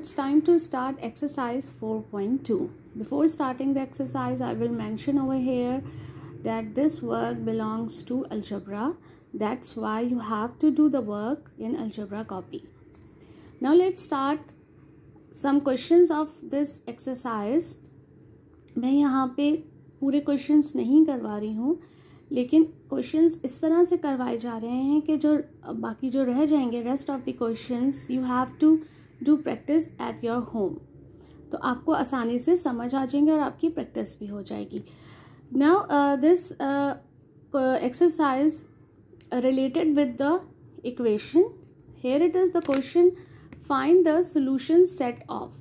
it's time to start exercise 4.2. Before starting the exercise, I will mention over here that this work belongs to algebra. That's why you have to do the work in algebra copy. Now let's start some questions of this exercise. मैं यहाँ पे पूरे questions नहीं करवा रही हूँ, लेकिन questions इस तरह से करवाए जा रहे हैं कि जो बाकी जो रह जाएंगे rest of the questions you have to do practice at your home. तो आपको आसानी से समझ आ जाएंगे और आपकी प्रैक्टिस भी हो जाएगी. Now this exercise related with the equation. Here it is the question, find the solution set of.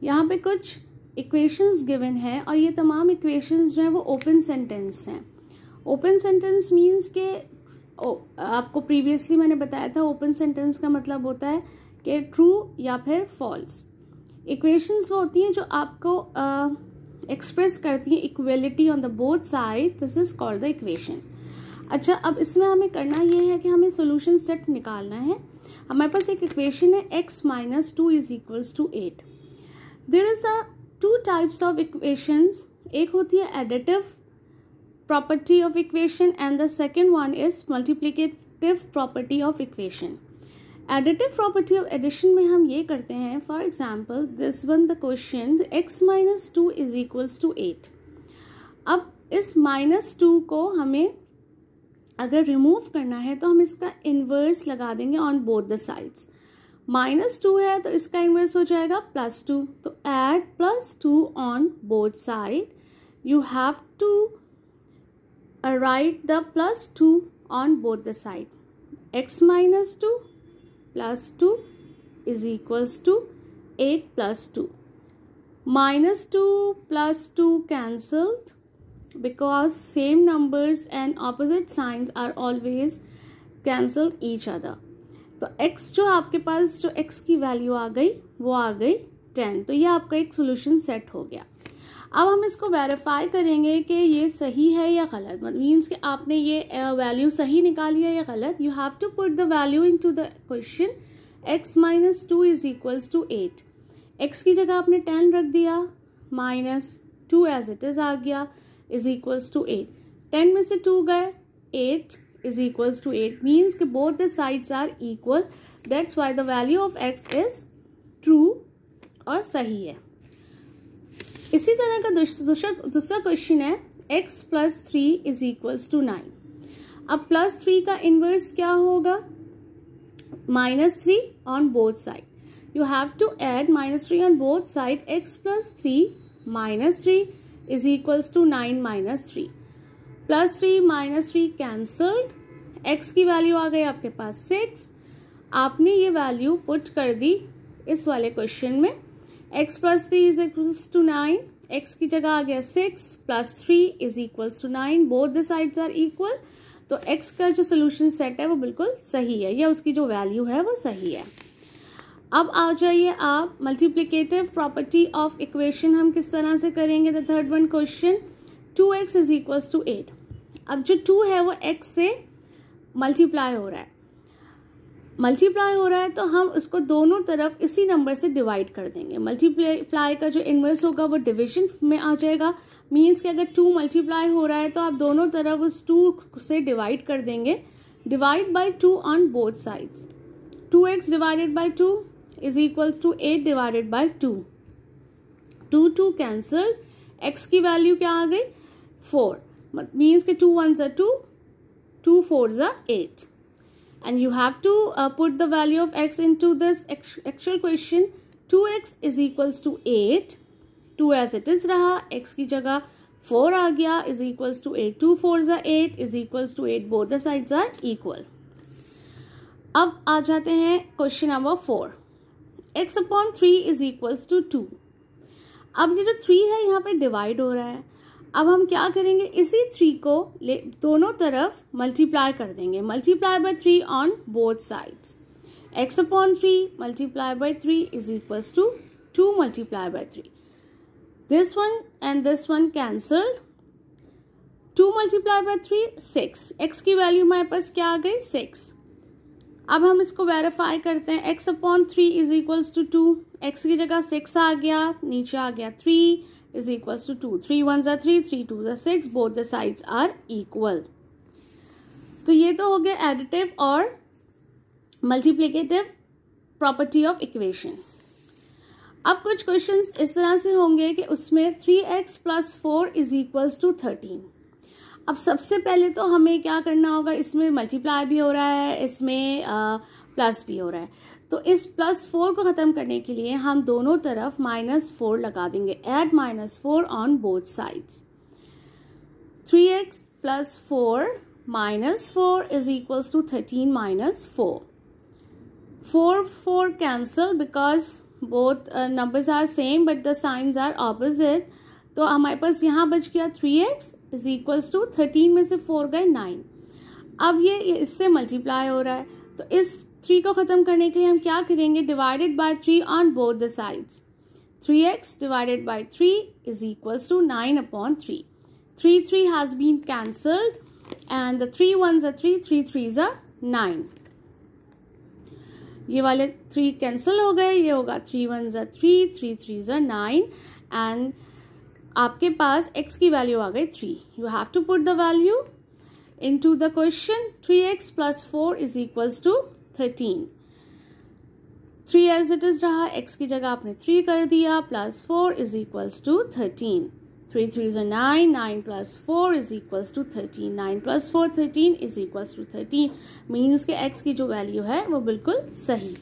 यहाँ पे कुछ इक्वेशंस गिवन है और ये तमाम इक्वेशंस जो हैं वो ओपन सेंटेंस हैं. ओपन सेंटेंस मीन्स के आपको प्रीवियसली मैंने बताया था ओपन सेंटेंस का मतलब होता है कि ट्रू या फिर फॉल्स. इक्वेशंस वो होती हैं जो आपको एक्सप्रेस करती हैं equality on the both side. This is called the equation. अच्छा, अब इसमें हमें करना ये है कि हमें सोल्यूशन सेट निकालना है. हमारे पास एक इक्वेशन है x - 2 = 8. There is a two types of equations. एक होती है additive property of equation and the second one is multiplicative property of equation. Additive property of addition में हम ये करते हैं, for example this one the question x - 2 = 8. अब इस -2 को हमें अगर रिमूव करना है तो हम इसका इन्वर्स लगा देंगे ऑन बोथ द साइड्स. -2 है तो इसका इन्वर्स हो जाएगा +2. तो add +2 on both side. You have to write the +2 on both the side. x - 2 +2 = 8 +2. -2 +2 cancelled because same numbers and opposite signs are always cancelled each other. तो x जो आपके पास जो x की वैल्यू आ गई वो आ गई 10. तो ये आपका एक सोल्यूशन सेट हो गया. अब हम इसको वेरीफाई करेंगे कि ये सही है या गलत. मतलब मीन्स कि आपने ये वैल्यू सही निकाली है या गलत. You have to put the value into the question. x - 2 = 8. x की जगह आपने 10 रख दिया, -2 एज इट इज आ गया = 8. 10 में से 2 गए, 8 = 8. मीन्स कि both the sides are equal. That's why the value of x is true और सही है. इसी तरह का दूसरा क्वेश्चन है x + 3 = 9. अब +3 का इन्वर्स क्या होगा? -3 on both side. You have to add -3 on both side. x + 3 -3 = 9 - 3. +3 - 3 cancelled. x की वैल्यू आ गई आपके पास 6. आपने ये वैल्यू पुट कर दी इस वाले क्वेश्चन में. x + 3 = 9. x की जगह आ गया 6 +3 = 9. Both the sides are equal. तो x का जो सोल्यूशन सेट है वो बिल्कुल सही है, या उसकी जो वैल्यू है वो सही है. अब आ जाइए आप मल्टीप्लिकेटिव प्रॉपर्टी ऑफ इक्वेशन हम किस तरह से करेंगे. The third one question 2x = 8. अब जो 2 है वो x से मल्टीप्लाई हो रहा है तो हम उसको दोनों तरफ इसी नंबर से डिवाइड कर देंगे. मल्टीप्लाई का जो इन्वर्स होगा वो डिवीजन में आ जाएगा. मीन्स कि अगर 2 मल्टीप्लाई हो रहा है तो आप दोनों तरफ उस 2 से डिवाइड कर देंगे. Divide by 2 on both sides. 2x / 2 = 8 / 2. 2 cancel. x की वैल्यू क्या आ गई 4. मीन्स कि 2 1s are 2, 2 4s are 8. And you have to put the value of x into this actual question. 2x = 8. 2 as it is रहा, x की जगह 4 आ गया = 8. 2 4s are 8 = 8. Both the sides are equal. अब आ जाते हैं क्वेश्चन नंबर 4. x / 3 = 2. अब ये जो 3 है यहाँ पे डिवाइड हो रहा है. अब हम क्या करेंगे, इसी 3 को दोनों तरफ मल्टीप्लाई कर देंगे. Multiply by 3 on both sides. x / 3 multiplied by 3 = 2 multiplied by 3. This one and this one cancelled. 2 multiplied by 3 6. x की वैल्यू हमारे पास क्या आ गई 6. अब हम इसको वेरीफाई करते हैं. x / 3 = 2. x की जगह 6 आ गया, नीचे आ गया 3 is equals to 2. 3 1s are 3, 3 2s are 6, both the sides are equal. तो ये तो हो गया एडिटिव और मल्टीप्लिकेटिव प्रॉपर्टी ऑफ इक्वेशन. अब कुछ क्वेश्चंस इस तरह से होंगे कि उसमें 3x + 4 is equals to 13. अब सबसे पहले तो हमें क्या करना होगा, इसमें मल्टीप्लाई भी हो रहा है, इसमें प्लस भी हो रहा है, तो इस +4 को ख़त्म करने के लिए हम दोनों तरफ -4 लगा देंगे. Add -4 on both sides. 3x + 4 -4 is equals to 13 - 4. 4 cancel because both numbers are same but the signs are opposite. तो हमारे पास यहाँ बच गया 3x is equals to 13 में से 4 गए 9. अब ये इससे मल्टीप्लाई हो रहा है, तो इस 3 को ख़त्म करने के लिए हम क्या करेंगे, divided by 3 on both the sides. 3x divided by 3 is equals to 9/3. 3 has been cancelled and the 3 1s are 3, 3 3s are 9. ये वाले 3 कैंसिल हो गए, ये होगा 3 1s are 3, 3 3s are 9 and आपके पास x की वैल्यू आ गई 3. You have to put the value into the question. 3x + 4 is equals to 13. 3 as it is रहा, x की जगह आपने 3 कर दिया, +4 is equals to 13. 3 3s are 9, 9 + 4 is equals to 13. 9 + 4 13 is equals to 13. Means के x की जो वैल्यू है वो बिल्कुल सही.